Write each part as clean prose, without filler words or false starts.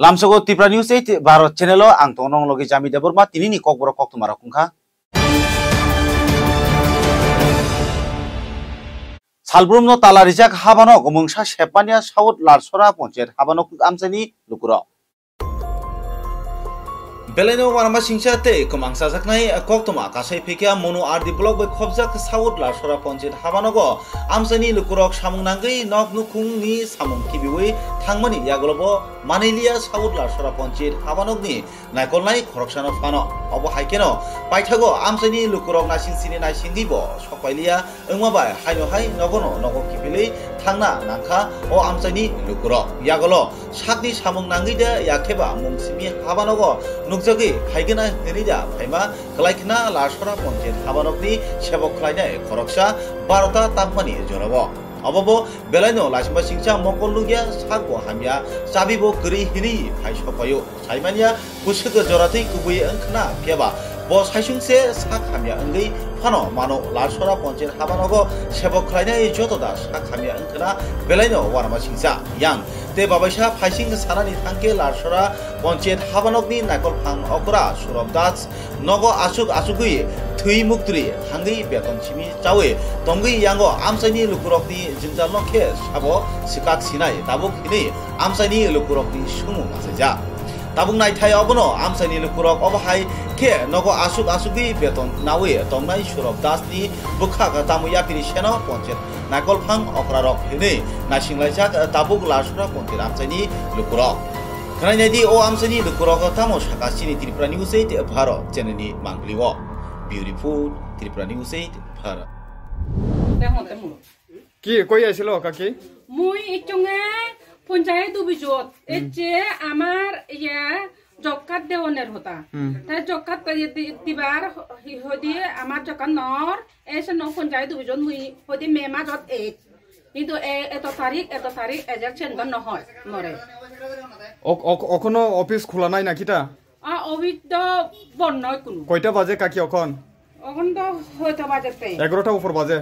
Lamsago Tipra News 8 Bharat Channel ang tonong logi jami deborma tinini kokboro kok tumara kungkha. Salbrumno talarijak habano gomungsa sepania saut larsora ponchet habano amsani lukuro. Beleno warma singchate komangsa jaknai koktoma kasai phekya mono ardi blog by khobjak saut larsora ponchet habanogo amsani lukurok samung nangai nok nukung ni samung kibiwi thangmani yagolobo manilia saut larsora ponchet habanogni naikolnai khoroksano phano obo haikeno paithago amsani lukurok nasingsini naisingibo sokpailia engmabai haino hai nogono nogo kibili thangna nangkha o amsani lukurok yagolo sakni samung nangai da yakheba mungsimi habanogo nukjagi haigena nirija phaima klaikna larsora ponchet habanogni sebok khlainai khoroksa 12ta tampani jorabo Abobo belaino lasma singcha mokolugia sakbo hamya sabibo gri hiri phaishopayo saimania kusuga jorati kubui angkhna keba bo saisungse sak hamya angai phano mano larsora ponchet habanogo sebok khlainai jotoda sak hamya angkhna belaino warma singcha yang te babaisa phaising sanani thangke larsora ponchet habanogni nakol phang okra surobdas nogo asugui thui muktri hangai beton chimi chawe tonggui yango amsani lukurokni jinjalno khe sabo sikak sinai tabuk hini amsani lukurokni sumu masaja tabuk nai thai obono amsani lukurok obahai khe nogo asugui beton nawe tongnai surobdasni bukha ga tamu yapini seno ponchet nakol phang okrarok hini nasinglajak tabuk larsura ponchet amsani lukurok Kanaidi o amsani lukurok tamo sakasini Tripura News 8 Bharat Channel ni mangliwo Beautiful Tripura News 8 Bharat কি কই আইছিল কাকি মুই ইচুঙে পঞ্চায়েত অভিযোগ এচে আমার ইয়া জকাত দেওনের হতা তাই জকাত দিবার হদি আমার জকাত নর এসে ন পঞ্চায়েত অভিযোগ মুই হদি মেমা জত এক কিন্তু এত তারিখ এজেকশন নহয় নরে অখনো অফিস খোলা নাই নাকিটা অফিস তো বন্ধ নয় কোনো কয়টা বাজে কাকি অখন তো হয়তো বাজেতে 11টা উপর বাজে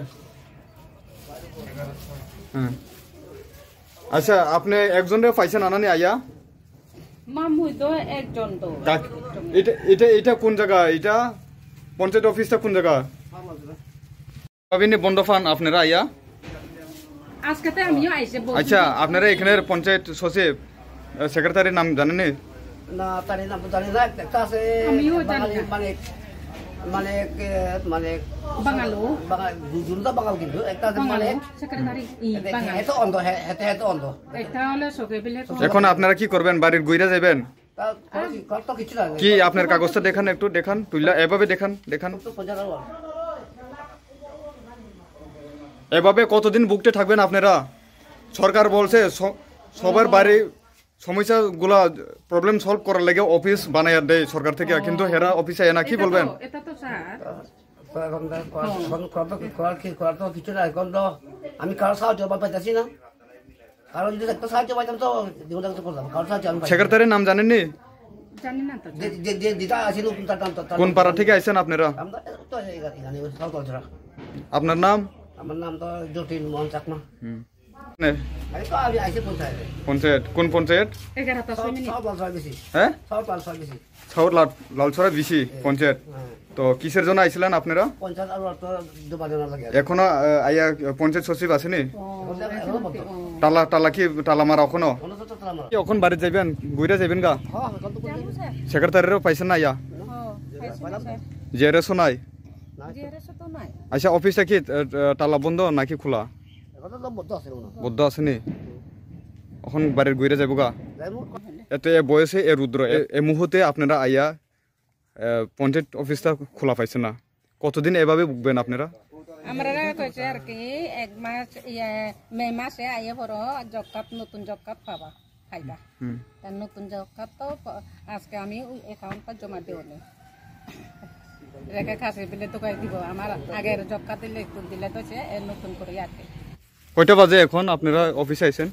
আচ্ছা আপনি একজনে পাইছেন আনানি আয়া মামুই তো একজন তো এটা কোন জায়গা এটা পঞ্চায়েত অফিসটা কোন জায়গা বন্ধ ফান আপনারা আয়া আজকেতে আমিও আইছে আচ্ছা আপনারা এখানের পঞ্চায়েত সচিব সেক্রেটারির নাম জানেন না তার নাম তো জানি না কাছে আমিও জানি মানে বাঙালো দুটা বাঙাল কিন্তু একটা মানে সেক্রেটারি বাঙাল এত অন্ধ এত অন্ধ এটা হলো সকেবিলে এখন আপনারা কি করবেন বাড়ির গইরা যাবেন তো কিছু না কি আপনার কাগজটা দেখান একটু দেখান তুইলা এভাবে দেখান এভাবে কতদিন বুকতে থাকবেন আপনারা সরকার বলছে সবার বাড়ি সমস্যাগুলা প্রবলেম সলভ করার লাগে অফিস বানাইয়া দেয় সরকার থেকে কিন্তু হেরা অফিসে এনা কি বলবেন এটা তো স্যার কিছু না এখন তো আমি কারো সাহায্য পাইতেছি না কারো যদি একটা সাহায্য পাইতাম তো করতাম কারো সাহায্য আমি সেক্রেটারির নাম জানেননি জানি না তো দিদা আসিল কোন পাড়া থেকে আইছেন আপনারা আপনার নাম আমার নাম তো জটিল মোহন চাকমা পঞ্চায়েত কোন পঞ্চায়েত হ্যাঁ লালছড়া বিসি পঞ্চায়েত তো কিসের জন্য আইছিলেন আপনারা এখনো আইয়া পঞ্চায়েত সচিব আসেনি তালা মারা এখনো এখন বাড়ি যাইবেন গুইরা যাইবেন গা সেক্রেটারিরও পাইছেন না আইয়া জেরেসও নাই আচ্ছা অফিসটা কি তালা বন্ধ নাকি খোলা বদ্ধ আসেনি এখন বাড়ির গুইরা যাবো গা এত এ বয়সে এ রুদ্র এ মুহূর্তে আপনারা আইয়া পঞ্চায়েত অফিসটা খোলা পাইছে না কতদিন এভাবে ভুগবেন আপনারা আমরা কইছে আর কি এক মাস মে মাসে আইয়া পর জকাত নতুন জকাত পাবা খাইবা তার নতুন জকাত তো আজকে আমি অ্যাকাউন্টটা জমা দেওনি রেখে খাসি বিলে তো কই দিব আমার আগের জকাত দিলে তো সে নতুন করে আছে কয়টা বাজে এখন আপনারা অফিসে আইছেন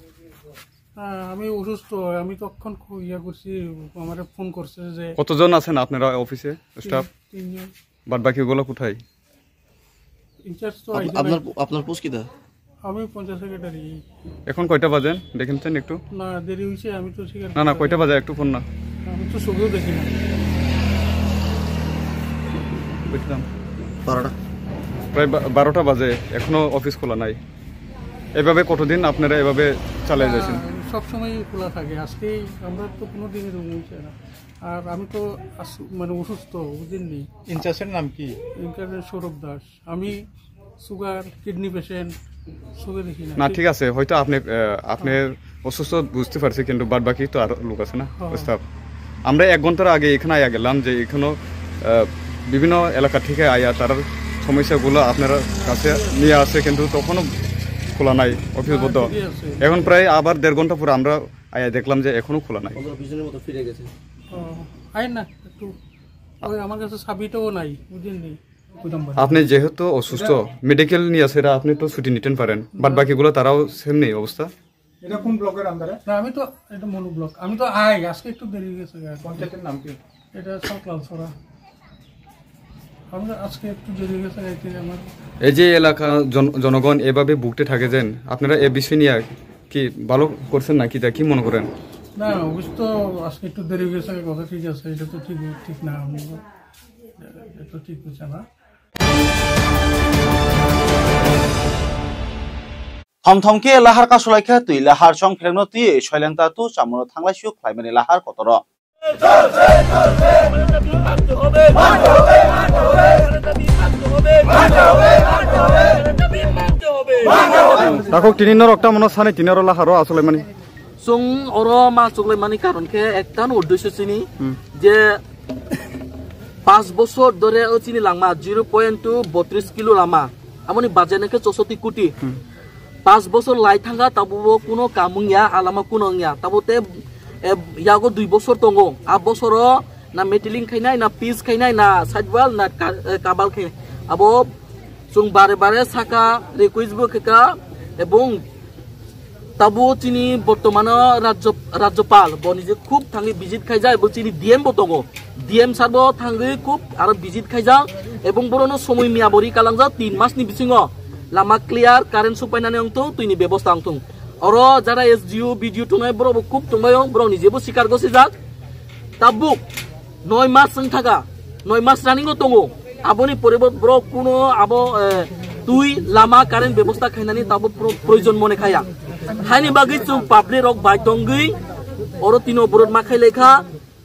আমি অসুস্থ আমি তখন ইয়া করছি আমারে ফোন করছে যে কতজন আছেন আপনারা অফিসে স্টাফ তিনজন বাদ বাকিগুলো কোথায় ইনচার্জ তো আপনার পোস্ট কিটা আমি পঞ্চায়েত সেক্রেটারি। এখন কয়টা বাজেন দেখেছেন একটু? না, দেরি হয়েছে, আমি তো স্বীকার না কয়টা বাজে একটু ফোন না। আমি তো চোখেও দেখি না। বুঝলাম প্রায় 12টা বাজে, এখনো অফিস খোলা নাই। এভাবে কতদিন আপনারা এভাবে চালিয়ে যাচ্ছেন? সবসময় খোলা থাকে, আজকে আমরা তো কোনো দিনের হয়েছে না। আর আমি তো মানে অসুস্থ, বুঝেননি। ইনচার্জের নাম কি? ইনচার্জের সৌরভ দাস। আমি সুগার, কিডনি পেশেন্ট, চোখে দেখি না। না ঠিক আছে, হয়তো আপনি অসুস্থ বুঝতে পারছি, কিন্তু বাদ বাকি তো আর লোক আছে না স্টাফ। আমরা 1 ঘন্টার আগে এখানে আয়া গেলাম, যে এখানেও বিভিন্ন এলাকা থেকে আয়া তার সমস্যাগুলো আপনার কাছে নিয়ে আসে, কিন্তু তখনও খোলা নাই, অফিস বন্ধ। এখন প্রায় আবার 1.5 ঘন্টা পরে আমরা আয়া দেখলাম যে এখনো খোলা নাই। আইন না একটু, ওই আমার কাছে চাবিটাও নাই, বুঝেননি। আপনি যেহেতু অসুস্থ, মেডিকেল নিয়ে আসে, আপনি তো ছুটি নিতেন পারেন, বাদ বাকিগুলো তারাও সেম নেই অবস্থা। এটা কোন ব্লকের আন্ডারে? না, আমি তো এটা মনু ব্লক। আমি তো আজকে একটু দেরি হয়ে গেছে। পঞ্চায়েতের নাম কি? এটা সরকার ছড়া। আমরা আজকে একটু দেরি হয়ে গেছে গাইতে। আমার এই যে এলাকা জনগণ এভাবে ভুগতে থাকে, যেন আপনারা এই বিষয় নিয়ে কি ভালো করছেন নাকি, তা কি মনে করেন? না, অবশ্য তো আজকে একটু দেরি হয়ে গেছে, কথা ঠিক আছে, এটা তো ঠিক না, এটা ঠিক হচ্ছে না। थमथमके लाहार का सलाइखा तुई लाहार सं फेरनो तुई शैलेंता तु चामनो थांलासिउ ख्लाइमानि लाहार कतर তাকক তিনিনৰ একটা মনত সানে তিনিনৰ লাহারও আসলে মানে সং অর মা চুকলে মানে কারণকে একটান উদ্দেশ্য চিনি যে 5 বছর ধরে ও চিনি লাংমা 0.32 কিলো লামা আমনি বাজেনকে 64 কোটি 5 বছর লাই থাঙ্গা তাবো কোনো কামুংয়া আলামা কোনংয়া তাবোতে ইয়াগো 2 বছর তঙ্গো আ বছর না মেটিলিং খাইনাই না পিস খাইনাই না সাইডওয়াল না কাবাল খাই আবো जों बारे बारे साका रिक्वेस्ट खेका एवं ताबो चिनी बर्तमान राज्यपाल बनिजे खूब थांगी विजिट खाइजा एवं चिनी डीएम बतंगो डीएम सारबो थांगी खूब आरो विजिट खाइजा एवं बरनो समय मियाबरी कालांजा 3 मासनि बिसिङो लामा क्लियार कारेन्ट सपायनानै अंतो तुइनि व्यवस्था अंतो अरो जारा एसडीओ भिडिओ तुंगाय बरो खूब तुंगायो बरो निजेबो सिकार गसि जा ताबु 9 मास जों थागा 9 मास रानिंगो तंगो आबोनी परिबत ब्रो कुनो आबो तुई लामा कारेन्ट व्यवस्था खाइनानि ताबो प्रयोजन मने खाया हानि बागै जों पाब्लिक रक बायदंगै अरो तिनो बरद माखाय लेखा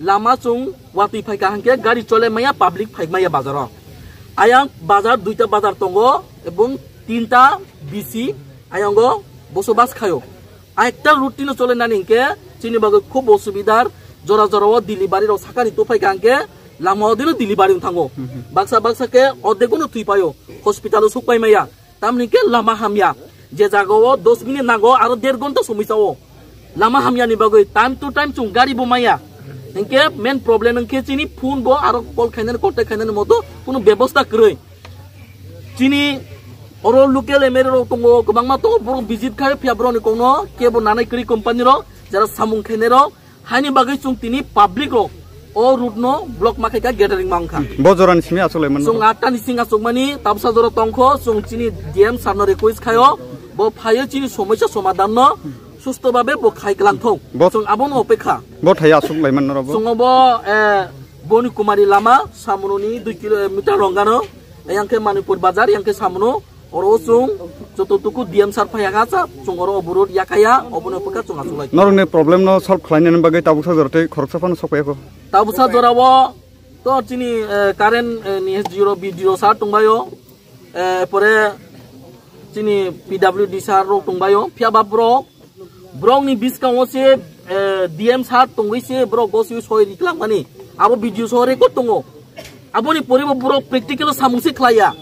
लामा जों वाति फाइका हांके गाड़ी चले माया पाब्लिक फाइमाया बाजार आयां बाजार दुइटा बाजार तंगो एवं तीनटा बिसि आयांगो बसबास खायो आइकटा रुटिनो चले नानिके चिनि बागै खूब असुबिदार जरा जराव डिलिभारि रो साकानि तो फाइका हांके लामा दिनो डिलिभारि थांगो बाक्सा बाक्सा के अदेगुनो थुइपायो हस्पिटाल सुपाय माया तामनि के लामा हामिया जे जागाव 10 मिनिट नांगो आरो 1.5 घंटा समयसाओ लामा हामियानि बागै टाइम टू टाइम चुं गाड़ी बमाया इनके मेन प्रॉब्लम इनके चिनि फोन बो आरो कल खाइनानै कन्टेक्ट खाइनानै मतो कोनो व्यवस्था करै चिनि अरो लोकल एमएलए रो तंगो गोबां मा तो बरो विजिट खाय फियाब्रनि कोनो केबो नानाय करि कंपनी रो जरा सामुं खाइने रो हानि बागै चुं तिनि पब्लिक रो ओ रुटनो ब्लक माखायका गेदारिं मांखा बजरानि सिमी आसले मन जों 8 टानि सिंगा सुगमानि ताबसा जरा तंखो जों चिनि डीएम सारनो रिक्वेस्ट खायो बो फायो चिनि समस्या समाधान न सुस्त भाबे बो खायग्लांथौ जों आबोनो अपेक्षा बो थाया आसुलाय मन रबो जों बो बनि कुमारी लामा सामनुनि 2 किलोमिटार रंगानो यांके मानिपुर बाजार यांके सामनु अरो जों जतोतुकु डीएम सार फायागासा जों अरो अबुरुद याखाया अबनो अपेक्षा जों आसुलाय नरने प्रॉब्लेम न सल्व खालायनानै बागै ताबुसा जरते खरसाफान सपायको ताबुसा जरावो तो चिनि कारेन्ट निएस जिरो भिडिओ सार तंबायो परे चिनि पीडब्ल्यूडी सार रो तंबायो फियाबा ब्रंनि बिसकाङो से डीएम सार तंगैसे ब्रो गसि सय रिक्लांमानि आबो भिडिओ सह रेकर्ड दङो आबोनि परिबो ब्रो प्रेक्टिकल सामुसे खलाया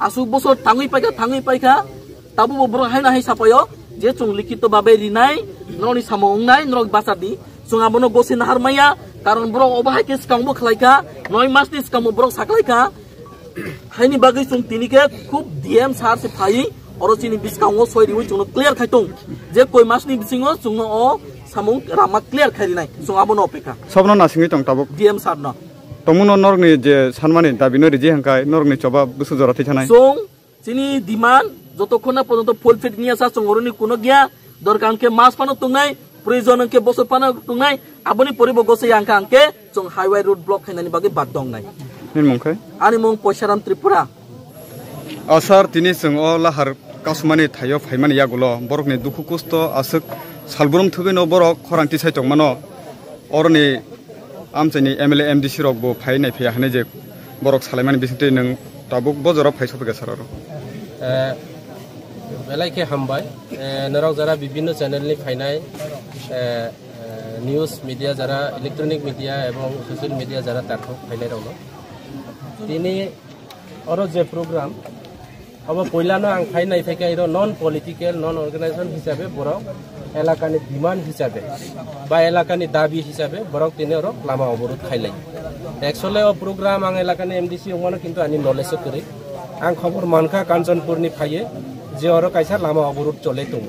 आसु बसर थाङै पाइखा ताबो ब्रो हायना हाय सापायो जे जों लिखित भाबे रिनाय ननि सामंनाय नरक बासादि जों आबोनो गसि नाहारमाया कारण ब्रो अबाहाय के स्कांबो खलायका 9 मासनि स्कांबो ब्रो साखलायका हायनि बागै जों तिनिके खूब डीएम सार से फायि अरो चिनि बिसकाङो सयरिउ जों क्लियर खायतों जे कोइ मासनि बिसिङो जों अ सामुं रामा क्लियर खायरिनाय जों आबोनो अपेक्षा सबनो नासिङै तं ताबो डीएम सार न तमुनो नरनि जे सानमानि दाबिनो रिजे हांखाय नरनि चबा बुसु जराथै थानाय जों चिनि डिमान्ड যতক্ষণ না পর্যন্ত ফুলফিট নিয়ে আসা চঙ্গরনি কোনো গিয়া দরকারকে মাস পানো তুংনাই প্রয়োজনকে বছর পানো তুংনাই আপনি পরিব গছে আংকা আংকে চং হাইওয়ে রোড ব্লক খাইনানি বাকি বাদ দং নাই নিমংখাই আনি মং পয়সারাম ত্রিপুরা আসার তিনি जों अ लाहार कासमानि थायो फाइमानि यागुलो बरकनि दुखु कष्ट आसक सालब्रम थुबेनो बरक खरांथि साइतं मानो अरनि आमचाइनि एमएलए एमडीसी रकबो फाइनाय फैया हने जे बरक सालायमानि बिसिते नों ताबुक बजराव फाइसफैगा सार बेलायखे हामबाय नराव जरा विभिन्न चैनलनि फाइनाय निউজ মিডিয়া যারা ইলেকট্রনিক মিডিয়া এবং সোশ্যাল মিডিয়া যারা তারক ফাইনাই রলো তিনি और जे प्रोग्राम अब पहिलानो आं फाइनाय फैका इरो नन पलिटिकल नन अर्गानाइजेशन हिसाबै बरक एलाकानि डिमान्ड हिसाबै बा एलाकानि दाबी हिसाबै बरक तिने और लामा अवरोध खाइलाय एक्चुअली ओ प्रोग्राम आं एलाकानि एमडीसी ओमानो किन्तु आनि नलेज करै आं खबर मानखा काञ्चनपुरनि फाये जे और कायसा लामा अवरोध चले दङ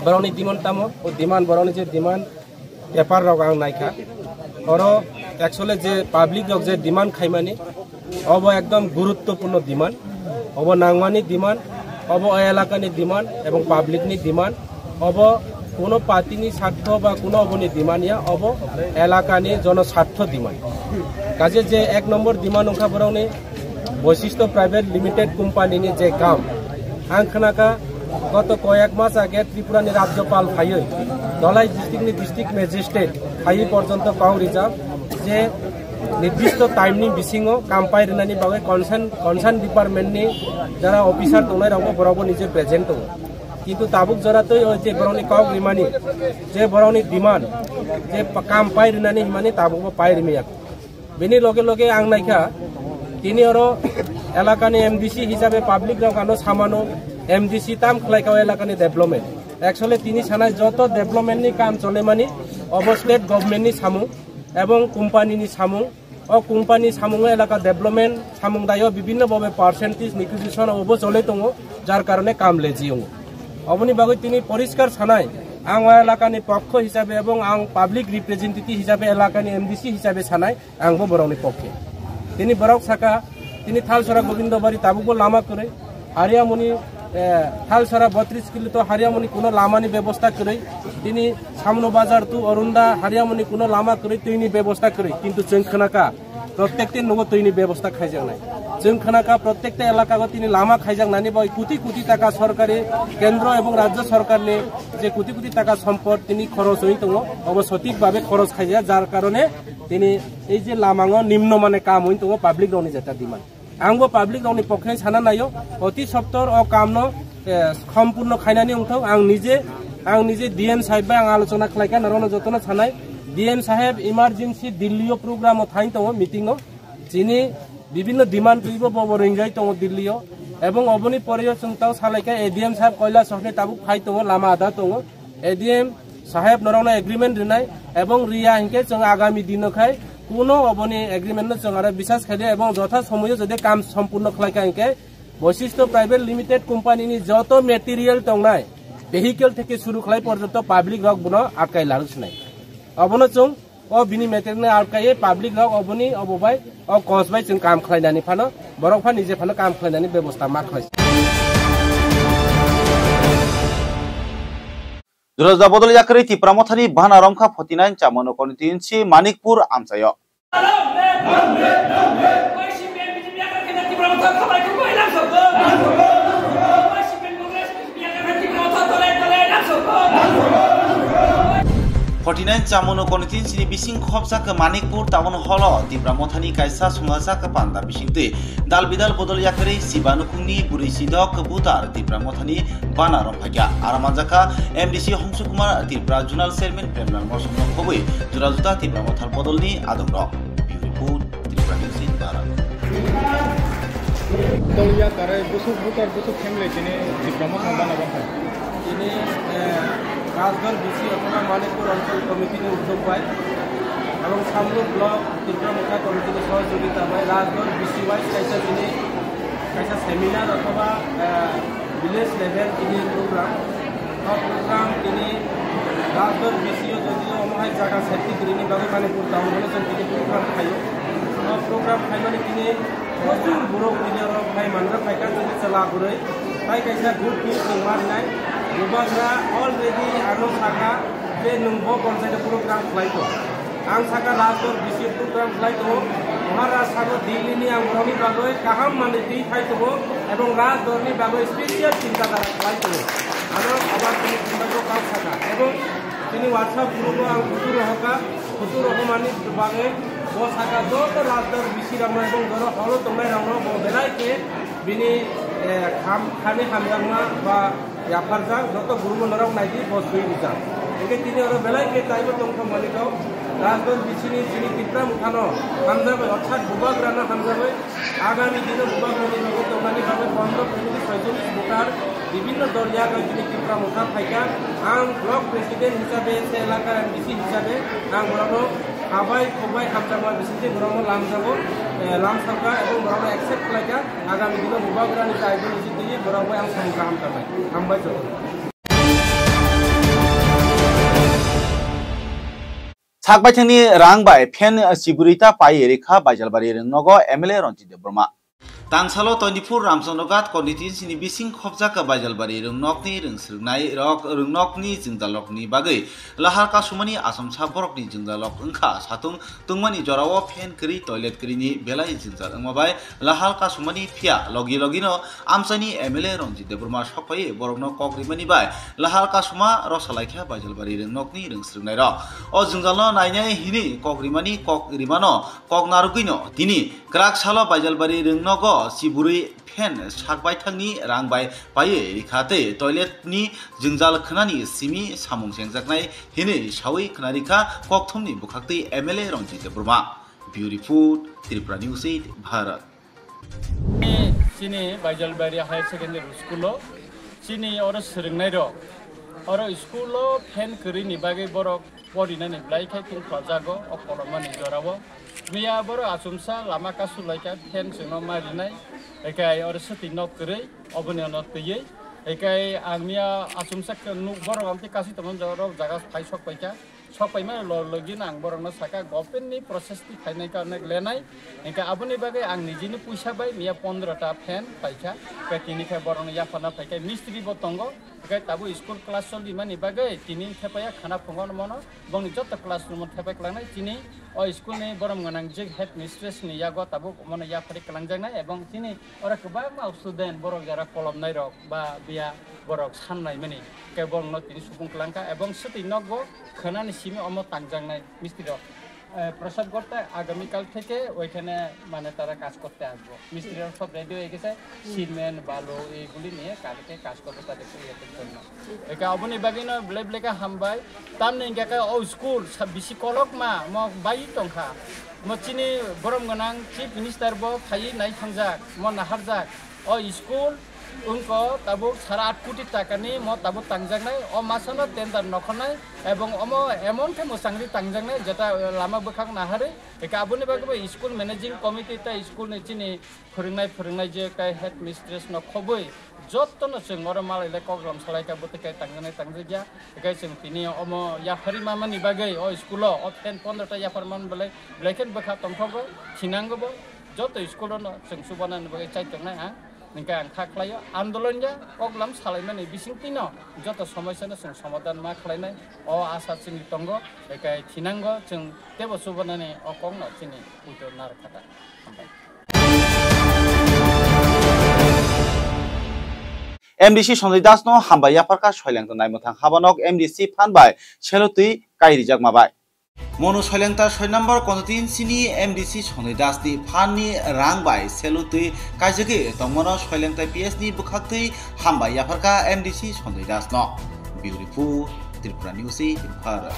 बरकनि डिमान्ड तामो ओ डिमान्ड बरकनि जे डिमान्ड पेपार रक आं नायखा और एक्चुअली जे पाब्लिक रक जे डिमान्ड खाइमानि अब एकदम गुरुत्वपूर्ण डिमान्ड अब नांगमानी डिमान्ड अब एलाकानि डिमान्ड एवं पाब्लिकनि डिमान्ड अब कोनो पार्टीनि स्वार्थ बा कोनो अबनि डिमान्ड या अब एलाकानि जनस्वार्थ डिमान्ड काजे जे एक नम्बर डिमान्ड अंखा बरावनि বৈশিষ্ট্য प्राइवेट लिमिटेड কোম্পানিनि जे काम आं खोनाका गत कयेक मास आगे त्रिपुरानि राज्यपाल फायै धलाई डिस्ट्रिक्टनि डिस्ट्रिक्ट मेजिस्ट्रेट फायै पर्यन्त काउ रिजार्भ जे निर्दिष्ट टाइमनि बिसिङो काम पाइरनानि बागै कनसार्न डिपार्टमेन्टनि जारा अफिसार दंनाय रावबो बरावबो निजे प्रेजेन्ट दङ किन्तु ताबुक जरातै जे बरावनि काउ रिमानि जे बरावनि डिमान्ड जे काम पाइरनानि हिमानि ताबुकबो पाइरमिया बेनि लगे लगे आं नायखा तिनि और एलाकानि एमडीसी हिसाबै पाब्लिक रावखानो सामानो एमडीसी ताम खलायखाव एलाकानि डेभलपमेन्ट एक्चुअली तिनि सानाय जत डेभलपमेन्टनि काम चले मानि अब स्टेट गभर्नमेन्टनि सामु एवं कोम्पानिनि सामु और कोम्पानी सामुङो एलाका डेभलपमेन्ट सामुं दायो विभिन्न भावे पार्सेन्टेज निकुजिसन अब चले दङ जार कारणे काम लेजिङ अबनि बागै तिनि परिष्कार सानाय आं एलाकानि पक्ष हिसाबै एवं आं पाब्लिक रिप्रेजेन्टेटिभ हिसाबै एलाकानि एमडीसी हिसाबै सानाय आंबो बरावनि पक्षे तिनि बराव साका तिनि थालसरा गोविन्दबारी ताबुकबो लामा करे हारियामुनि थालसरा 32 किलो तो हारियामुनि कोनो लामानि व्यवस्था करे तिनि सामनो बाजार तु अरुणदा हारियामुनि कोनो लामा करे तिनि व्यवस्था करे किन्तु जों खोनाका प्रत्येकटे नगो तिनि व्यवस्था खाइजांनाय जों खोनाका प्रत्येकटे एलाकाको तिनि लामा खाइजांनानै बय कोटी कोटी टाका सरकारि केन्द्र एवं राज्य सरकारनि जे कोटी कोटी टाका सम्पद तिनि खरच होई दङ अब सठिक भाबे खरच खाइजा जार कारणे तिनि এই যে लामाङो निम्न माने काम होई दङ पाब्लिक रावनि जेता डिमान्ड आंबो पाब्लिक रावनि पक्षे साना नायो अति सप्तर अ कामनो सम्पूर्ण खाइनानि उंथाव आं निजे डीएम साहेब आं आलोचना खालायका नरनो जतन सानाय डीएम साहेब इमार्जेंसी दिल्लीओ प्रोग्राम थाइन दङ मिटिङो जिनि विभिन्न डिमान्ड तुइबो बबरिंगाय दङ दिल्लीओ एवं अबनि परियो सुंताव सालायका एडीएम साहेब कयला सहने ताबु फाइ दङ लामा आदा दङ एडीएम साहेब नरनो एग्रीमेंट रिनाय एवं रिया हिंके जों आगामी दिनखाय कोनो अबनि एग्रीमेंट जों आरो विश्वास खाले एवं जथा समय जदि काम सम्पूर्ण खलायका हिंके বৈশিষ্ট্য प्राइवेट लिमिटेड কোম্পানিनि যত মেটেরিয়াল दंनाय भेहिकल থেকে শুরু খালাই পর্যন্ত পাবলিক রক বনো আটকাই লালছনাय अबनो जों अ बिनि मेटेरियल आटकायै पाब्लिक रक अबनि अबबाय अ कसबाय जों काम खालायनानै फानो बरकफा निजे फानो काम खालायनानै व्यवस्था मा खालाय दुरजा बदल याकरै तिप्रामथानि बाना रमखा 49 चामनो कनितिनसि मानिकपुर आमचायो चामुनो कनितिनसिनि बिसिं खबजाक मानिकपुर टाउन हल तिप्रामथानि कायसा संगाजाक पान्दा बिसिंते दाल बिदाल बदल याकरै सिबानुकुंनि बुरै सिदक बुतार तिप्रामथानि बाना रमफाया आरामाजाका एमडीसी हंसु कुमार तिप्रा जुनाल चेयरमैन प्रेमलाल मौसुमनो खबै जुराजुता तिप्रामथाल बदलनि आदमर रिपोर्ट त्रिपुरा न्यूज बारा दलिया तारे बुसु बुतार बुसु फेमिली तिने तिप्रामथाल बाना रमफाया तिने राजगढ़ बीसी अथवा मानिकपुर अंचल कमिटी ने उद्योग पाए और सामने ब्लॉक तिप्रामुखा कमिटी ने सहयोगिता पाए राजगढ़ बीसी वाइज कैसा सेमिनार अथवा विलेज लेवल किनी प्रोग्राम किनी राजगढ़ बीसी जदिव अमहाय जागा सेफ्टी ग्रीनी बागै मानिकपुर टाउन हल जों किनी प्रोग्राम खायो प्रोग्राम खाइमाने किनी प्रचुर बर' मिडियार फाइ मानग्रा फाइका जों चला गुरै tai kaisa good news ningmarnai bubagra already ano saka je nungbo konjai program khlaito ang saka rasor bisi program khlaito Maharashtra Delhi ni ang roni bagoi kaham mane ti thaito ebong rajdorni bagoi special চিন্তা ধারা khlaito aro abar tini চিন্তা ko kam saka ebong tini WhatsApp group ang futur rohmani bagoi bo saka joto rajdor bisi rama ebong goro holo tomai rama bo belai ke bini khami hamjangma ba yafarja joto guru norok naidi bo sui bisa eke tini aro belai ke taibo tongko malikau রাজদল বিছিনি যিনি তিপ্রাম উঠানো হামজাবে অর্থাৎ বুবাগ্রানা হামজাবে আগামী দিনে বুবাগ্রানি জগৎ অর্গানিকভাবে 15-46 voter বিভিন্ন দল জায়গায় যিনি তিপ্রাম উঠা থাকা আং ব্লক প্রেসিডেন্ট হিসাবে সে এলাকার এমডিসি হিসাবে আং বরাবর খাবাই খবাই হামজামা বিসিতে বরাবর লামসাকা এবং বরাবর অ্যাকসেপ্ট লাইকা আগামী দিনে বুবাগ্রানি আইডিওলজি দিয়ে বরাবর আং সামুখা হামজাবাই হামবাই চলো Sakbaithani rangbai pen siburita pai rekha Baijalbari rengnogo MLA Ronjit Debroma Tangsalo 24 Ramsonogat Konditin sini bising khobjaka Baijalbari rengnokni rengsrungnai rok rengnokni jingdalokni bagai lahar kasumani asam saborokni jingdalok engkha satung tungmani jorao pen kri toilet krini belai jingjal engmabai lahar kasumani phia logi logino amsani MLA Ronjit Debroma sokpai borokno kokrimani bai lahar kasuma rosalaikha Baijalbari rengnokni rengsrungnai ro o jingdalno nainai hini kokrimani kokrimano koknarugino tini krak salo Baijalbari rengnogo Siburi pen sakbaithangni rangbai paye rikhate toilet ni jingjal khnani simi samung sengjaknai hini sawi khnarikha kokthumni bukhakti MLA Ronjit Debroma Beautiful Tripura News 8 Bharat Sini Baijalbari Higher Secondary School sini oro seringnai ro oro school pen kri ni bagai borok porinani blaikai tung prajago okolomani jorawo Mia boro asumsa lama kasu laika pen sino marinai ekai oro seti nok kri obone not peye ekai angmia asumsa nu boro amti kasi teman joro jaga pai sok paika sok pai ma login ang boro no saka gopen ni proses ti khainai ka nek lenai ekai aboni bagai ang nijini puisa bai mia 15 ta pen paika ke tini kha boro no yapana paika mistri botongo ekai tabu school class soli mani bagai tini thepaya khana phongon mono bong jot class room thepai klanai tini o school ni borom ganang je head mistress ni yago tabu mono ya phari klangjang nai ebong tini ora kba ma student borok jara kolom nai rok ba bia borok sannai mani ke bong no tini supung klangka ebong seti nogo khanani simi omo tangjang nai mistri rok প্রসাদ করতে আগামীকাল থেকে ওইখানে মানে তারা কাজ করতে আসবো মিস্ত্রিরা সব রেডি হয়ে গেছে সিমেন্ট বালু এইগুলি নিয়ে কালকে কাজ করতে তাদের ইয়ের জন্য একা অবনি বাগিনো ব্লেকা হামবাই তাম নেই একা ও স্কুল বেশি কলক মা ম বাই টংখা মচিনি গরম গনাং চিফ মিনিস্টার ব খাই নাই থাংজাক ম নাহারজাক ও স্কুল उनको ताबुक 8.5 कोटी टाकानि म ताबुक तांजांनाय अ मासनो टेन्डार नखनाय एबं अमो एमन के मोसांगरि तांजांनाय जेटा लामा बखां नाहारे एका आबुनि बागबो स्कुल मैनेजिंग कमिटि ता स्कुल निचिनि फोरोंनाय जे काय हेड मिस्ट्रेस न खबै जत्तनो जों मर मालायले कग्राम सलायका बतकाय तांजाया एकाय जों तिनि अमो याफारि मामानि बागै अ स्कुलो अ 10-15 ता याफारमान बले ब्लेकेन बखा तंथबो थिनांगबो जत्त स्कुलनो जों सुबानानि बागै चाइतंनाय आ निका आंखा खलायो आन्दोलनया कगलाम सालायमानि बिसिंतिनो जत समस्यानो जों समाधान मा खलायनाय अ आसा जोंनि दंग एकाय थिनांगो जों तेबो सुबानानि अ कगनो जोंनि उइदो नारखाटा MDC Sonjay Das no hamba yaparka soilangto naimotang habanok MDC phanbai selotui kairijak mabai Mono soilangta 6 number kontin sini MDC Sonjay Das ni phanni rangbai selotui kaijage tongmono soilangta PS ni bukhaktui hamba yaparka MDC Sonjay Das no Beautiful Tripura News Bharat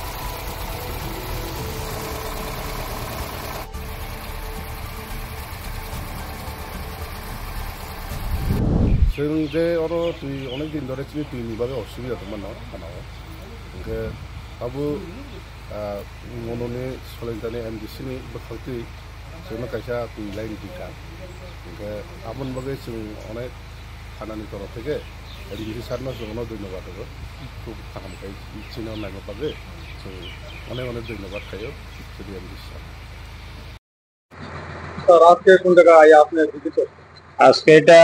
जों जे अरो तुई अनेक दिन धरे चिनि तुई निबागे असुबिदा दंमोन न खानाव ओंखे आबो मनोनि सोलोंथाइनि MDC नि बखाक्ति जोंनो कायसा तुई लाइन दिखा ओंखे आमन बागे जों अनेक खानानि तरफ থেকে MDC सारनो जोंनो धन्यवाद हो खूब काम खाय चिनो नागो बागे जों अनेक धन्यवाद खायो जुदी MDC सर आज के कौन जगह आया आपने विजिट আজকে এটা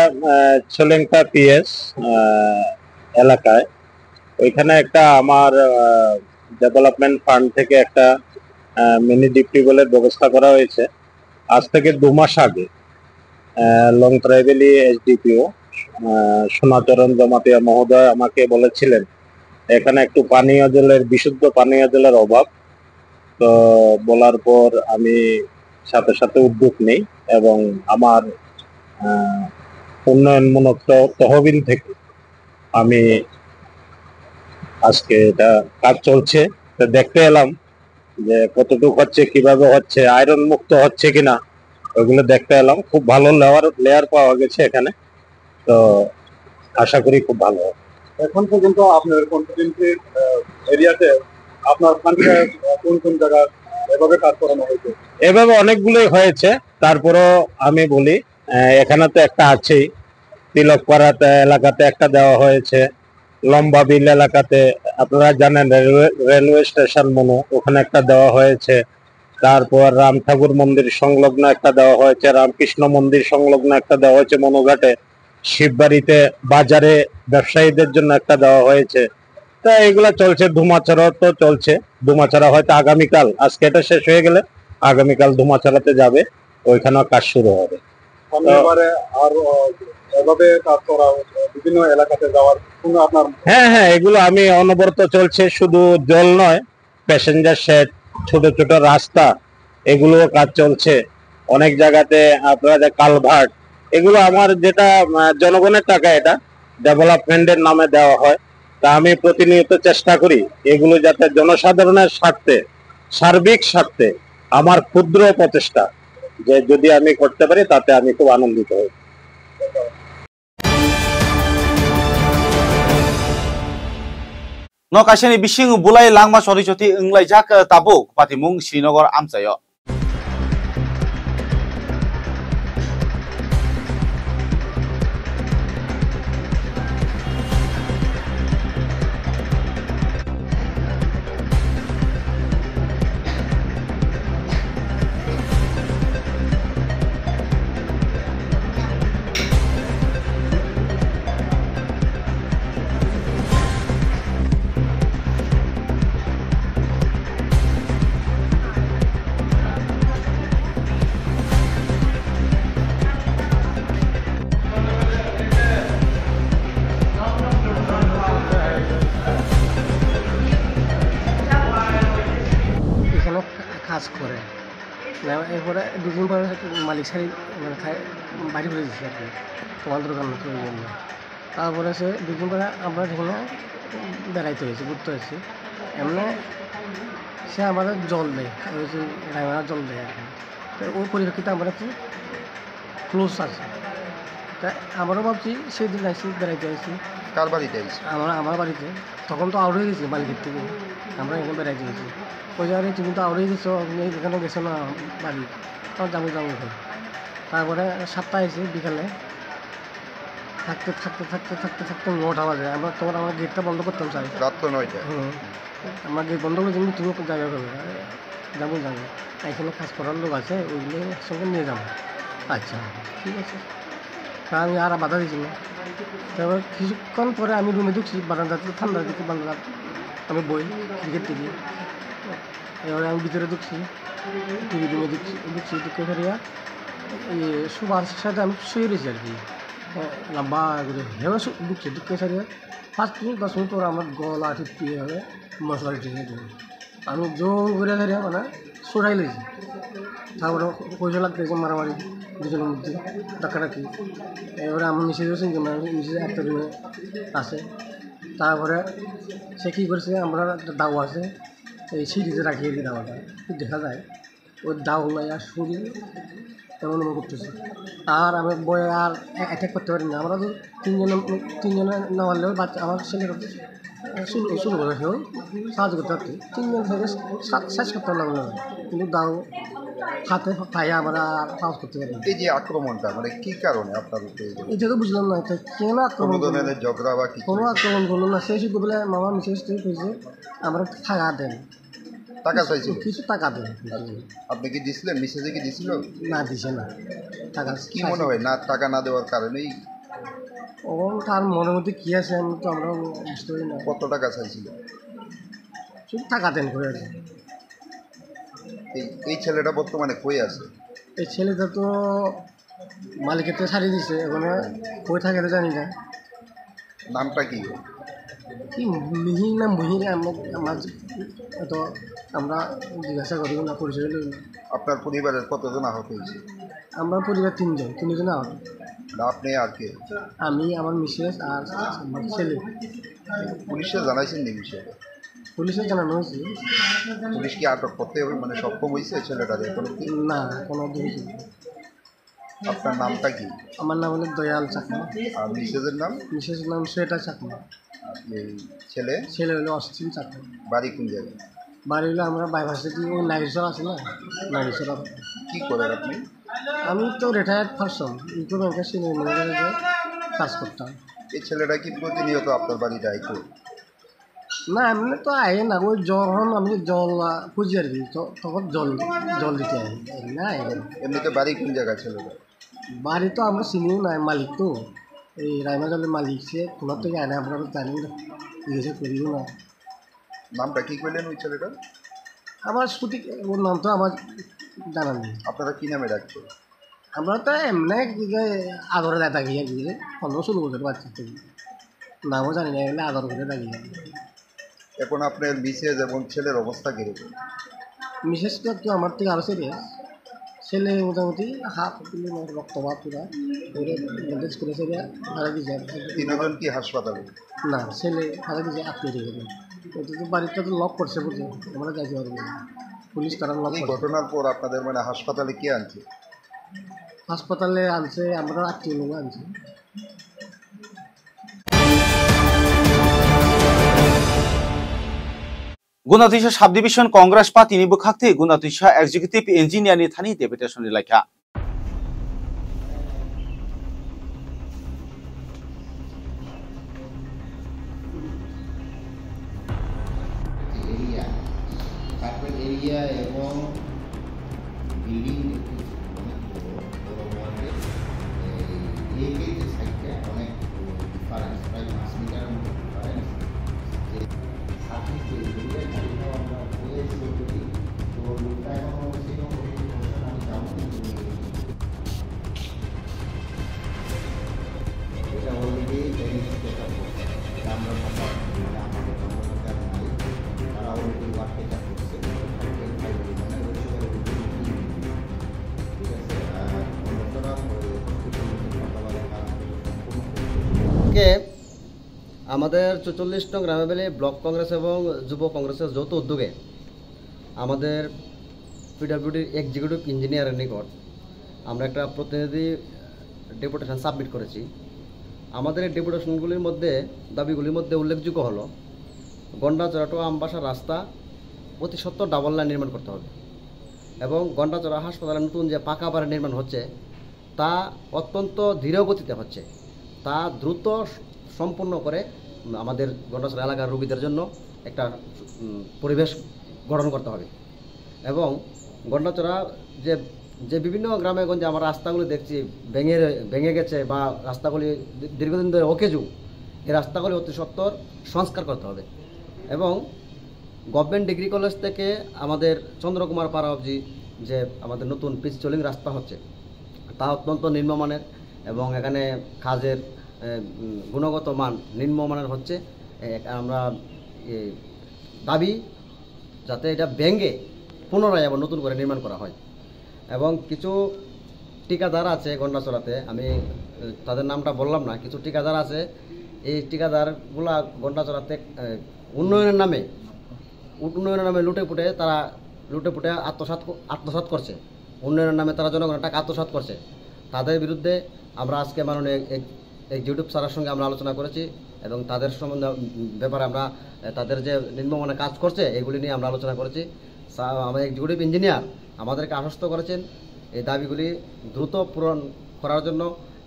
ছোলেঙ্কা পিএস এলাকায়, ওইখানে একটা আমার ডেভেলপমেন্ট ফান্ড থেকে একটা মিনি ডিপটিউবওয়েলের ব্যবস্থা করা হয়েছে। আজ থেকে 2 মাস আগে লং ট্রাইবেলি এসডিপিও সোনাচরণ জমাতিয়া মহোদয় আমাকে বলেছিলেন এখানে একটু পানীয় জলের, বিশুদ্ধ পানীয় জলের অভাব। তো বলার পর আমি সাথে সাথে উদ্যোগ নেই এবং আমার উন্নয়নমূলক তহবিল থেকে আমি আজকে এটা কাজ চলছে, দেখতে এলাম যে কতটুকু হচ্ছে, কিভাবে হচ্ছে, আয়রন মুক্ত হচ্ছে কিনা ওইগুলো দেখতে এলাম। খুব ভালো লেয়ার পাওয়া গেছে এখানে, তো আশা করি খুব ভালো হবে। এখন পর্যন্ত আপনার কনস্টিটিউয়েন্সি এরিয়াতে আপনার কোন কোন জায়গা এভাবে কাজ করানো হয়েছে? এভাবে অনেকগুলোই হয়েছে, তারপরও আমি বলি এখানে তো একটা আছেই, তিলকপাড়াতে এলাকাতে একটা দেওয়া হয়েছে, লম্বা বিল এলাকাতে আপনারা জানেন রেলওয়ে স্টেশন মনো, ওখানে একটা দেওয়া হয়েছে। তারপর রাম ঠাকুর মন্দির সংলগ্ন একটা দেওয়া হয়েছে, রামকৃষ্ণ মন্দির সংলগ্ন একটা দেওয়া হয়েছে মনোঘাটে, শিববাড়িতে বাজারে ব্যবসায়ীদের জন্য একটা দেওয়া হয়েছে। তা এগুলা চলছে। ধুমাছড়া তো চলছে, ধুমাছড়া হয়তো আগামীকাল, আজকে এটা শেষ হয়ে গেলে আগামীকাল ধুমাছড়াতে যাবে, ওইখানেও কাজ শুরু হবে। আর এভাবে কাজ করা বিভিন্ন এলাকাতে যাওয়ার কোনো আপনার? হ্যাঁ, এগুলো আমি অনবরত চলছে, শুধু জল নয়, প্যাসেঞ্জার শেড, ছোট ছোট রাস্তা, এগুলোও কাজ চলছে। অনেক জায়গাতে আপনাদের কালভার্ট, এগুলো আমার যেটা জনগণের টাকা, এটা ডেভেলপমেন্টের নামে দেওয়া হয়। তা আমি প্রতিনিয়ত চেষ্টা করি এগুলো যাতে জনসাধারণের স্বার্থে, সার্বিক স্বার্থে আমার ক্ষুদ্র প্রচেষ্টা যে যদি আমি করতে পারি তাতে আমি খুব আনন্দিত হই। Nokasheni bising bulai langma sori choti englai jak tabuk patimung Srinagar amchayo. কাজ করে এরপরে দুদিন পরে মালিক সারি মানে বাড়ি করে দিচ্ছে আর কি, তোমার দোকান জন্য। তারপরে সে দুদিন পরে আমরা যেখানে বেড়াইতে হয়েছি, ঘুরতে হয়েছি, এমনি সে আমাদের জল দেয়, ওই যে ড্রাইভার জল দেয় আর কি। তো ওই পরিপ্রেক্ষিতে আমরা একটু ক্লোজ আছে। তা আমারও ভাবছি সেদিন আসছি, বেড়াইতে আসছি। কার বাড়িতে আসছি? আমার বাড়িতে। তখন তো আউট হয়ে গেছি মালিকের থেকে, আমরা এখানে বেড়াইতে গেছি। ওই জায়গায় তুমি তো আউট হয়ে গেছো, এখানে গেছো না বাড়ি, তখন যাবো এখন। তারপরে 7টা এসে বিকালে থাকতে 9টা বাজে। আমরা তখন আমার গেটটা বন্ধ করতাম চাই, রাত 9টা। আমার গেট বন্ধ করে তুমি জায়গা করবে, যাবো এখানে কাজ করার লোক আছে, ওইগুলো একসঙ্গে নিয়ে যাবো। আচ্ছা ঠিক আছে। তা আমি আর বাধা দিচ্ছি না। তারপর কিছুক্ষণ পরে আমি রুমে ঢুকছি, বারান্দাতে ঠান্ডা দিকে বারান্দা আমি বই ক্রিকেট টিভি। এবারে আমি ভিতরে ঢুকছি, টিভি রুমে ঢুকছি ঢুকে ফেরিয়া সুবাস সাথে আমি শুয়ে রয়েছি আর কি, লম্বা করে হেবা ঢুকছি। ঢুকে ফেরিয়া 5 মিনিট 10 মিনিট পরে আমার গলা টিপি হবে, মশলা টিপে দেবে। আমি জোর করে ফেরিয়া মানে সরাই লেছি। তারপরে পয়সা লাগতেছে মারামারি দুজনের মধ্যে, ডাকাডাকি। এবারে আমার মিসেজ হয়েছেন যে মিসেজ একটা রুমে আছে। তারপরে সে কী করছে, আমরা একটা দাও আছে, এই সিঁড়িতে রাখিয়ে দিই দাওয়াটা, দেখা যায় ওই দাও নাই আর শরীর এমন এমন করতেছে। আর আমি বয়ে আর অ্যাটাক করতে পারি না। আমরা তো তিনজনে না পারলেও বাচ্চা আমার ছেলে শুরু করে সেও সাহায্য করতে পারছি। 3 জন থেকে শেষ করতে পারলাম না, কিন্তু দাও হাতে পায়ে আমরা সাহস করতে পারি। এই যে আক্রমণটা মানে কি কারণে আপনার? এটা তো বুঝলাম না, এটা কেন আক্রমণ, ঝগড়া বা কোনো আক্রমণ করলো না। সে শুধু বলে মামা মিসেজ করেছে আমরা থাকা দেন, টাকা চাইছিল? কিছু টাকা দেয়। আপনি কি দিছিলেন? মিসেজে কি দিছিল? না, দিছে না টাকা। কি মনে হয় না টাকা না দেওয়ার কারণেই? ও তার মনের মধ্যে কী আছে আমি তো আমরা বুঝতে পারি না। কত টাকা চাইছিল? শুধু টাকা দেন করে আছে। এই ছেলেটা বর্তমানে কই আছে? এই ছেলেটা তো মালিকের তো ছাড়িয়ে দিছে, ওখানে কই থাকে তো জানি না। নামটা কি? কি মিহির নাম মিহির, আমার তো আমরা জিজ্ঞাসা করি না, পরিচয় লই না। আপনার পরিবারের কতজন আহত হয়েছে? আমরা পরিবার তিনজন আহত। আপনি আর কে? আমি, আমার মিসেস আর আমার ছেলে। পুলিশে জানাইছেন নি বিষয়টা? পুলিশে জানানো হয়েছে। পুলিশ কি আটক করতে হবে মানে সক্ষম হয়েছে ছেলেটার? না, কোনো দিন। আপনার নামটা কি? আমার নাম হলো দয়াল চাকমা। আর মিসেসের নাম? মিসেসের নাম শ্বেতা চাকমা। ছেলে হলো অশ্বিন চাকমা। বাড়ি কোন জায়গায়? বাড়ি হলো আমরা বাইভার্সিটি ওই নাগেশ্বর আছে না, নাগেশ্বর। কি করেন আপনি? আমি তো রিটায়ার্ড পারসন, ইউকো ব্যাংকের সিনিয়র ম্যানেজারে কাজ করতাম। এই ছেলেটা কি প্রতিনিয়ত আপনার বাড়িতে আইতো? না, এমনি তো আয়ে না, ওই যখন আমি জল খুঁজি আর কি, তখন জল দিতে আই না। এমনিতে বাড়ি কোন জায়গায় ছেলেটা? বাড়ি তো আমরা চিনিও না, মালিক তো এই রায়মা জলের মালিক, সে কোনার থেকে আনে, আমরা জানি না, জিজ্ঞাসা করিও না। নামটা কি করলেন ওই ছেলেটা? আমার সঠিক ওর নাম তো আমার জানা নেই। আপনারা কি নামে ডাকছো? আমরা তো এমনি আদরে দেয় থাকি আর কি, 15-16 বছর বাচ্চা থেকে, নামও জানি না, এমনি আদর করে থাকি। এখন আপনার মিসেস এবং ছেলের অবস্থা কীরকম? মিসেসটা একটু আমার থেকে আরও সিরিয়াস, ছেলে মোটামুটি হাত রক্তপাত পুরা ব্যান্ডেজ করে ছেলে হারা দিয়েছে। তিনজন কি হাসপাতালে? না, ছেলে হারা দিয়েছে আত্মীয় গেল। ওটা তো বাড়িটা তো লক করছে বলছে, আমরা যাইতে পারবো না, পুলিশ তারা লক। এই ঘটনার পর আপনাদের মানে হাসপাতালে কে আনছে? হাসপাতালে আনছে আমরা আত্মীয় লোক আনছে। गुनातिसा साब डिभिजन कांग्रेस पार्टी बुखाक्ति गुनातिसा एक्जिक्यूटिव इंजिनियर नि थानी डेपुटेशन लाइखा एरिया एवं बिल्डिंग আমাদের ৪৪ নং গ্রামে ব্লক কংগ্রেস এবং যুব কংগ্রেসের যৌথ উদ্যোগে আমাদের পিডব্লিউডির এক্সিকিউটিভ ইঞ্জিনিয়ারের নিকট আমরা একটা প্রতিনিধি ডেপুটেশন সাবমিট করেছি। আমাদের এই ডেপুটেশনগুলির মধ্যে দাবিগুলির মধ্যে উল্লেখযোগ্য হলো গন্ডাচড়া টু আমবাসা রাস্তা অতি সত্বর ডাবল লাইন নির্মাণ করতে হবে এবং গন্ডাচড়া হাসপাতালে নতুন যে পাকা বাড়ি নির্মাণ হচ্ছে তা অত্যন্ত ধীর গতিতে হচ্ছে, তা দ্রুত সম্পূর্ণ করে আমাদের গন্ডাচড়া এলাকার রোগীদের জন্য একটা পরিবেশ গঠন করতে হবে এবং গন্ডাচড়া যে বিভিন্ন গ্রামে গঞ্জে আমরা রাস্তাগুলি দেখছি ভেঙে গেছে বা রাস্তাগুলি দীর্ঘদিন ধরে অকেজু, এই রাস্তাগুলি অতি সত্বর সংস্কার করতে হবে এবং গভর্নমেন্ট ডিগ্রি কলেজ থেকে আমাদের চন্দ্রকুমার পাড়া অবধি যে আমাদের নতুন পিচ চলিং রাস্তা হচ্ছে তা অত্যন্ত নিম্নমানের এবং এখানে কাজের গুণগত মান নিম্নমানের হচ্ছে। আমরা দাবি যাতে এটা ভেঙে পুনরায় আবার নতুন করে নির্মাণ করা হয় এবং কিছু ঠিকাদার আছে গন্ডাচড়াতে, আমি তাদের নামটা বললাম না, কিছু ঠিকাদার আছে, এই ঠিকাদারগুলা গন্ডাচড়াতে উন্নয়নের নামে লুটে পুটে আত্মসাৎ করছে, উন্নয়নের নামে তারা জনগণের টাকা আত্মসাৎ করছে। তাদের বিরুদ্ধে আমরা আজকে মাননীয় এক্সিকিউটিভ স্যারের সঙ্গে আমরা আলোচনা করেছি এবং তাদের সম্বন্ধে ব্যাপারে আমরা তাদের যে নিম্নমানের কাজ করছে এগুলি নিয়ে আমরা আলোচনা করেছি। আমাদের এক্সিকিউটিভ ইঞ্জিনিয়ার আমাদেরকে আশ্বস্ত করেছেন এই দাবিগুলি দ্রুত পূরণ করার জন্য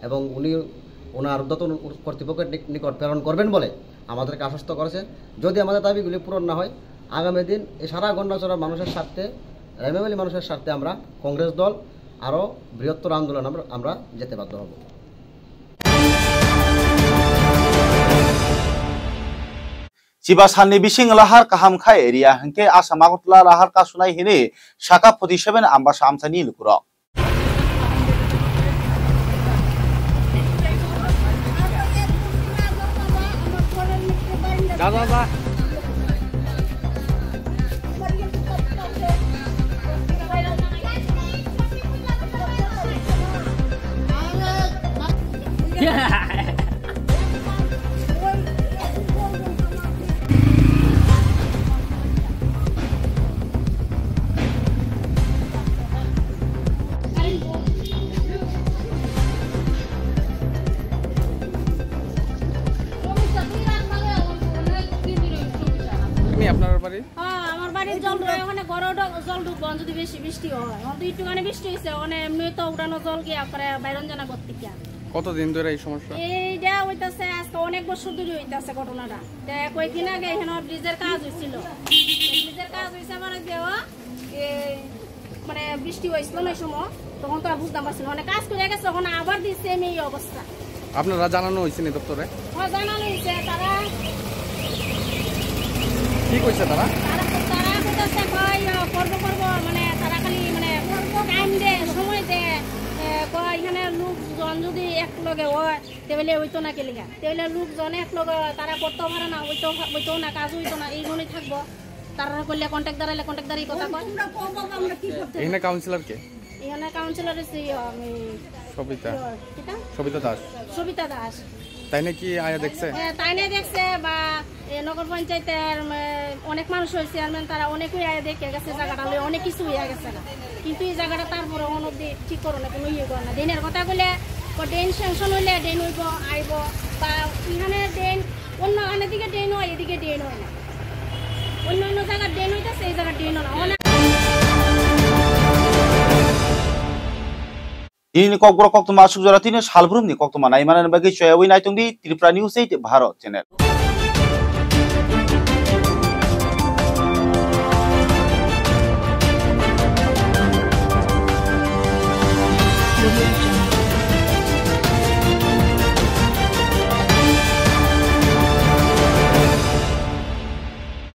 এবং উনি ওনার ঊর্ধ্বতন কর্তৃপক্ষের নিকট প্রেরণ করবেন বলে আমাদেরকে আশ্বস্ত করেছেন। যদি আমাদের দাবিগুলি পূরণ না হয় আগামী দিন এই সারা গন্ডাছড়া মানুষের স্বার্থে, রাইমা ভ্যালি মানুষের স্বার্থে আমরা কংগ্রেস দল আরও বৃহত্তর আন্দোলন আমরা যেতে বাধ্য হব। চিবা সাননি বিশিং লাহার কাহাম খাই এরিয়া হংকে আসাম আগরতলা লাহার কাসুনাই হিনে শাখা 47 আমবাসা আমসানি লুকুরক আমার বাড়ির জল ওখানে ঘরে জল ঢুকবো যদি বেশি বৃষ্টি হয়, একটুখানি বৃষ্টি হয়েছে ওখানে এমনি তো উঠানো জল গিয়া করে বাইরন জানা করতে গিয়া। কতদিন ধরে এই সমস্যা? এইটা হইতাছে আজকে অনেক বছর ধরে হইতাছে ঘটনাটা। কয়েকদিন আগে এখানে ব্রিজের কাজ হয়েছিল, ব্রিজের কাজ হয়েছে মানে দেওয়া মানে বৃষ্টি হয়েছিল না সময়, তখন তো আর বুঝতে পারছিল অনেক কাজ করে গেছে, ওখানে আবার দিচ্ছে এই অবস্থা। আপনারা জানানো হয়েছে নি দপ্তরে? হ্যাঁ জানানো হয়েছে। তারা কি কইছে? তারা কইতাছে করবো মানে তারা খালি মানে টাইম দেয়, সময় দেয়, এখানে লোকজন যদি এক লগে হয় তাহলে হইতো না কেলিগা, তাহলে লোকজন এক লগে তারা করতে পারে না, হইতো না, কাজ হইতো না, এই জন্যই থাকবো। তারা করলে কন্ট্যাক্টার এই কথা কয়। এখানে কাউন্সিলর কে? এখানে কাউন্সিলর সবিতা দাস। তাই নাকি আয়া দেখছে? তাই না দেখছে বা নগর পঞ্চায়েতের অনেক মানুষ হয়েছে, চেয়ারম্যান তারা অনেকেই আয়া দেখে গেছে জায়গাটা, অনেক কিছু হয়ে গেছে, কিন্তু এই জায়গাটা তারপরে অনবধি ঠিক করো না, কোনো ইয়ে করে না। ড্রেনের কথা বলে ড্রেন স্যাংশন হইলে ড্রেন হইব আইব, বা এখানে ড্রেন অন্য আনের দিকে ড্রেন হয়, এদিকে ড্রেন হয় না, অন্য জায়গায় ড্রেন হইতেছে, এই জায়গায় ড্রেন হয় না। ini kok grok kok tu masuk jora tini salbrum ni kok tu mana imanan bagi cewek naik tungdi Tripura News 8 Bharat channel